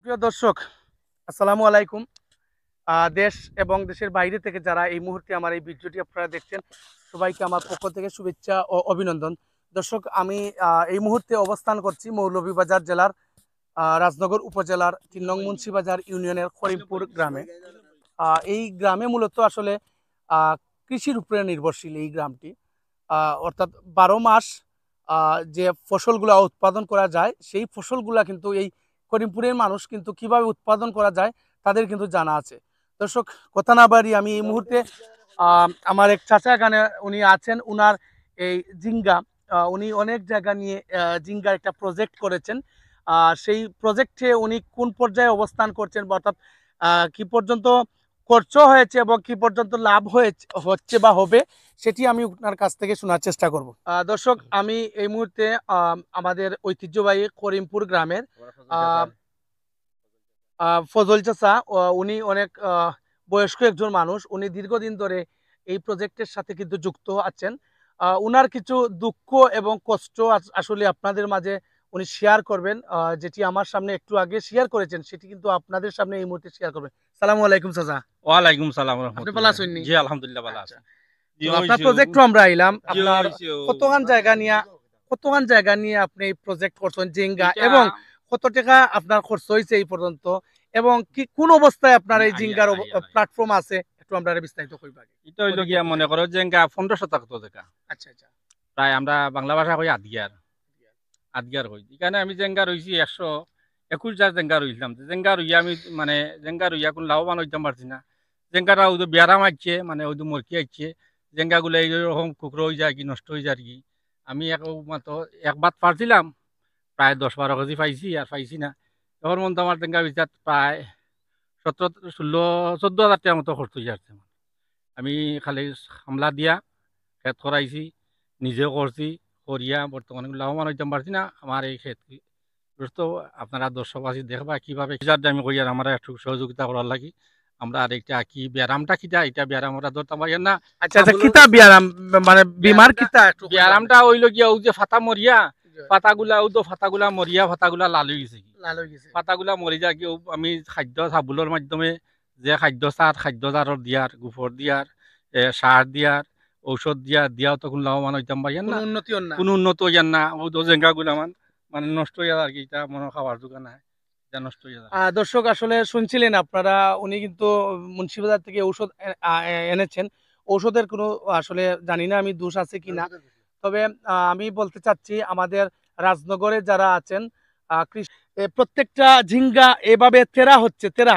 প্রিয় দর্শক, আসসালামু আলাইকুম। দেশ এবং দেশের বাইরে থেকে যারা এই মুহূর্তে আমার এই ভিডিওটি আপনারা দেখছেন, সবাইকে আমার পক্ষ থেকে শুভেচ্ছা ও অভিনন্দন। দর্শক, আমি এই মুহূর্তে অবস্থান করছি মৌলভীবাজার জেলার রাজনগর উপজেলার ৩ নং মুন্সিবাজার ইউনিয়নের করিমপুর গ্রামে। এই গ্রামে মূলত আসলে কৃষির উপরে নির্ভরশীল এই গ্রামটি। অর্থাৎ ১২ মাস যে ফসলগুলা উৎপাদন করা যায়, সেই ফসলগুলা কিন্তু এই করিমপুরের মানুষ কিন্তু কিভাবে উৎপাদন করা যায় তাদের কিন্তু জানা আছে। দর্শক, কথা না বাড়িয়ে আমি এই মুহূর্তে আমার এক চাচা এখানে উনি আছেন। উনার এই জিঙ্গা, উনি অনেক জায়গা নিয়ে জিঙ্গার একটা প্রজেক্ট করেছেন। সেই প্রজেক্টে উনি কোন পর্যায়ে অবস্থান করছেন বা অর্থাৎ কি পর্যন্ত খরচ হয়েছে এবং কি পর্যন্ত লাভ হচ্ছে বা হবে, সেটি আমি আপনার কাছ থেকে শোনার চেষ্টা করব। দর্শক, আমি এই মুহূর্তে আমাদের ঐতিহ্যবাহী করিমপুর গ্রামের আহ, ফজল চাচা, উনি অনেক বয়স্ক একজন মানুষ। উনি দীর্ঘদিন ধরে এই প্রজেক্টের সাথে কিন্তু যুক্ত আছেন। উনার কিছু দুঃখ এবং কষ্ট আসলে আপনাদের মাঝে উনি শেয়ার করবেন। যেটি আমার সামনে একটু আগে শেয়ার করেছেন, সেটি কিন্তু আপনাদের সামনে এই মুহূর্তে শেয়ার করবেন। সালামু আলাইকুম চাচা। ওয়ালাইকুম সালাম আপনি ভালো রহমতুল্লাহ। আছেন নি? জি আলহামদুলিল্লাহ ভালো আচ্ছা। আছি। জি তো আপনার হইছে প্রজেক্ট আমরা আইলাম, জি আপনার হইছে কতখান জায়গা নিয়ে আপনি এই প্রজেক্ট করছেন জিঙ্গা, এটা এবং কত টাকা আপনার খরচ হয়েছে এই পর্যন্ত, এবং কি কোন অবস্থায় আপনার এই আইয়া জিঙ্গার আইয়া আইয়া প্ল্যাটফর্ম আছে, একটু আমরা বিস্তারিত কইবা আগে। এটা হইল গিয়া মনে করো যে 15 শতাংশ জায়গা আচ্ছা আচ্ছা। প্রায় আমরা বাংলা ভাষা কই আদগিয়ার কই এখানে আমি জেঙ্গা রইছি 121 জেঙ্গা রইলাম। জেঙ্গা রইয়া আমি মানে জেঙ্গা রইয়া কোন লাভবান হইতাম পারছি না। জেঙ্গাটা ওই ব্যারাম আসছে মানে ওই মরকি আসছে। জেঙ্গাগুলো এইরকম কুকরো হয়ে যায় কি নষ্ট হয়ে যায় আর কি। আমি মাত্র একবার পারছিলাম, প্রায় 10-12 কেজি পাইছি আর পাইছি না। এখন মতো আমার জেঙ্গা বিচার প্রায় 17-16-14 হাজার টাকার মতো খরচ হয়ে যাচ্ছে। আমি খালি হামলা দিয়া ক্ষেত করাইছি, নিজেও করছি, করিয়া বর্তমানে লাভবান হইতে পারছি না। আমার এই ক্ষেত গ্রস্ত আপনারা দর্শকবাসী দেখবা কিভাবে যার আমি করি আর আমরা একটু সহযোগিতা করার লাগি। আমরা আর একটা কি ব্যায়ামটা কিটা এটা ব্যায়াম আমরা ধরতাম পারি না। আচ্ছা আচ্ছা, কিতা বিয়ারাম মানে বিমার কিতা একটু কইবা? ব্যায়ামটা হইল গিয়া ওই যে ফাতা মরিয়া পাতাগুলা ও তো ফাতাগুলা মরিয়া ফাতাগুলা লাল হয়ে গেছে। লাল হয়ে গেছে। পাতাগুলা মরি যায় কি আমি খাদ্য সাবুলৰ মাধ্যমে যে খাদ্য সাৰৰ দিয়ার গোবর দিয়ার সার দিয়ার ঔষধ দিয়াও তখন লাভবান হইতাম পারি কোনো না। উন্নতি হন না। কোনো উন্নত হইয়ার না ও তো জেঙ্গাগুলা মানে নষ্ট হয়ে আর কি এটা মনে খাবার যোগান হয় এটা নষ্ট হয়ে যায়। দর্শক, আসলে শুনছিলেন আপনারা, উনি কিন্তু মুন্সিবাজার থেকে ঔষধ এনেছেন। ঔষধের কোনো আসলে জানি না আমি দোষ আছে কিনা, তবে আমি বলতে চাচ্ছি আমাদের রাজনগরে যারা আছেন প্রত্যেকটা ঝিঙ্গা এভাবে তেরা হচ্ছে, তেরা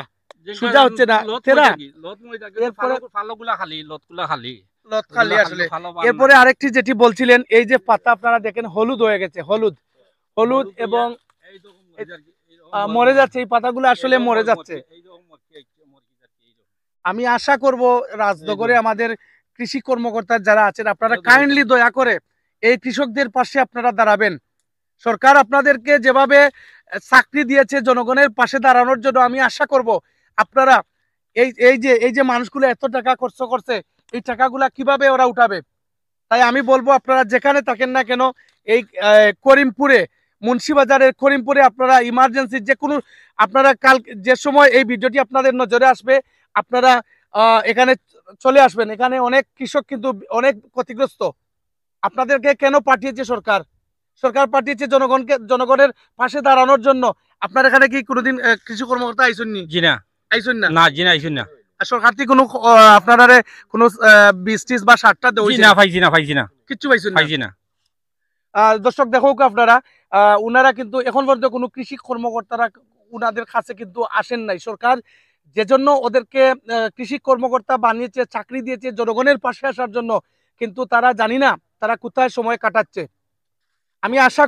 সোজা হচ্ছে না, তেরা। এরপরে ফালগুলা খালি লতগুলা খালি লত খালি আসলে। এরপরে আরেকটি যেটি বলছিলেন, এই যে পাতা আপনারা দেখেন হলুদ হয়ে গেছে, হলুদ হলুদ এবং মরে যাচ্ছে, এই পাতাগুলো আসলে মরে যাচ্ছে। আমি আশা করব রাজনগরে আমাদের কৃষি কর্মকর্তা যারা আছেন, আপনারা কাইন্ডলি দয়া করে এই কৃষকদের পাশে আপনারা দাঁড়াবেন। সরকার আপনাদেরকে যেভাবে চাকরি দিয়েছে জনগণের পাশে দাঁড়ানোর জন্য, আমি আশা করব আপনারা এই যে মানুষগুলো এত টাকা খরচ করছে, এই টাকাগুলা কিভাবে ওরা উঠাবে। তাই আমি বলবো আপনারা যেখানে থাকেন না কেন, এই করিমপুরে, মুন্সিবাজারের করিমপুরে আপনারা ইমার্জেন্সি যে কোনো, আপনারা কাল যে সময় এই ভিডিওটি আপনাদের নজরে আসবে, আপনারা এখানে চলে আসবেন। এখানে অনেক কৃষক কিন্তু অনেক ক্ষতিগ্রস্ত। আপনাদেরকে কেন পাঠিয়েছে সরকার? সরকার পাঠিয়েছে জনগণের পাশে দাঁড়ানোর জন্য। আপনার এখানে কি কোনোদিন কৃষি কর্মকর্তা আইসেন নি? জি না আইসেন না? না জি না আইসুন না আর সরকার থেকে কোনো আপনারা কোনো বীজ টিজ বা সারটা জি দেওয়া না পাইছি না কিচ্ছু পাইছেন না? পাইছি না। দর্শক, দেখুক আপনারা, উনারা কিন্তু এখন পর্যন্ত কোনো কৃষি কর্মকর্তারা উনাদের কাছে কিন্তু আসেন নাই। সরকার যে জন্য ওদেরকে কৃষি কর্মকর্তা বানিয়েছে, চাকরি দিয়েছে জনগণের পাশে আসার জন্য, কিন্তু তারা জানি না তারা কোথায় সময় কাটাচ্ছে। আমি আশা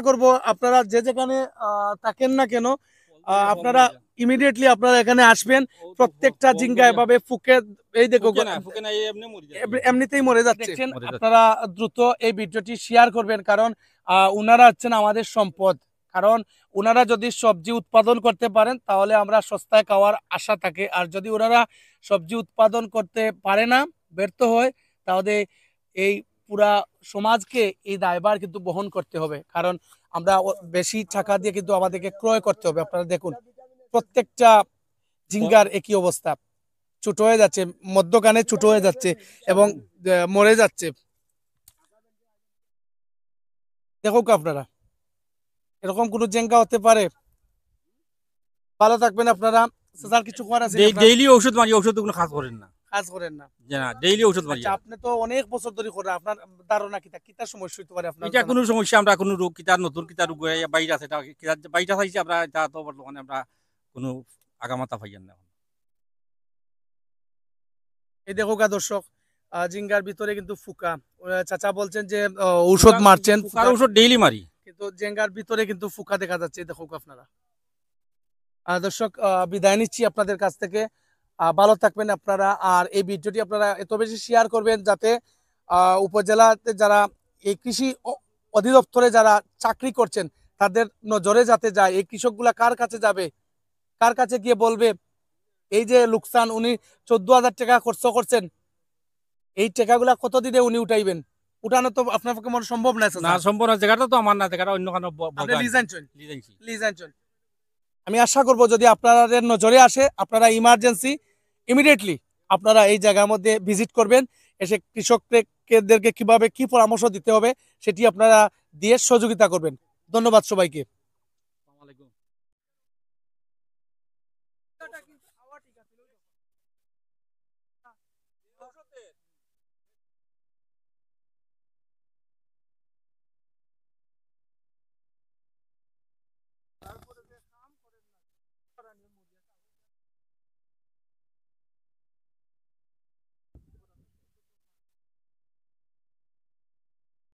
করব আপনারা যে যেখানে থাকেন না কেন, আপনারা ইমিডিয়েটলি আপনারা এখানে আসবেন। প্রত্যেকটা জিঙ্গা এভাবে ফুকে, এই দেখো এমনিতেই মরে যাচ্ছে। আপনারা দ্রুত এই ভিডিওটি শেয়ার করবেন, কারণ উনারা হচ্ছেন আমাদের সম্পদ। কারণ উনারা যদি সবজি উৎপাদন করতে পারেন তাহলে আমরা সস্তায় খাওয়ার আশা থাকে, আর যদি ওনারা সবজি উৎপাদন করতে পারে না, ব্যর্থ হয়, তাহলে এই পুরা সমাজকে এই দায়ভার কিন্তু বহন করতে হবে, কারণ আমরা বেশি টাকা দিয়ে কিন্তু আমাদেরকে ক্রয় করতে হবে। আপনারা দেখুন প্রত্যেকটা জিঙ্গার একই অবস্থা, ছোট হয়ে যাচ্ছে, মধ্যখানে ছোট হয়ে যাচ্ছে এবং মরে যাচ্ছে। দেখুন আপনারা, এরকম কোন জেঙ্গা হতে পারে? ভালো থাকবেন আপনারা। স্যার কিছু করার আছে? ডেইলি ওষুধ মারি, ওষুধ কোনো কাজ করেন না। কাজ করেন না? যে না, ডেইলি ওষুধ মারি। আচ্ছা, আপনি তো অনেক বছর ধরে করেন, আপনার ধারণা কিতা কিতা সমস্যা হতে পারে আপনার? এটা কোনো সমস্যা, আমরা কোনো রোগ কিতার নতুন কিতার রোগ বাইরে আছে, বাইরে চাইছি আমরা, এটা তো বর্তমানে আমরা কোনো আগামাতা পাইয়ান না। এই দেখো গা দর্শক, জিঙ্গার ভিতরে কিন্তু ফুকা। চাচা বলছেন যে ঔষধ মারছেন, ফুকার ওষুধ ডেইলি মারি, কিন্তু জেঙ্গার ভিতরে কিন্তু ফুকা দেখা যাচ্ছে। এই দেখো আপনারা। দর্শক, বিদায় নিচ্ছি আপনাদের কাছ থেকে। ভালো থাকবেন আপনারা, আর এই ভিডিওটি আপনারা এত বেশি শেয়ার করবেন যাতে উপজেলাতে যারা এই কৃষি অধিদপ্তরে যারা চাকরি করছেন তাদের নজরে যাতে যায়। এই কৃষকগুলা কার কাছে যাবে, কার কাছে গিয়ে বলবে এই যে লোকসান, উনি 14,000 টাকা খরচ করছেন, এই টাকাগুলা কতদিনে উনি উঠাইবেন? উঠানো তো আপনার পক্ষে মনে সম্ভব না। না সম্পূর্ণ জায়গাটা তো আমার না, জায়গাটা অন্য কারো লিজ আনছেন। আমি আশা করব যদি আপনাদের নজরে আসে, আপনারা ইমার্জেন্সি ইমিডিয়েটলি আপনারা এই জায়গার মধ্যে ভিজিট করবেন, এসে কৃষকদেরকে কিভাবে কি পরামর্শ দিতে হবে সেটি আপনারা দিয়ে সহযোগিতা করবেন। ধন্যবাদ সবাইকে।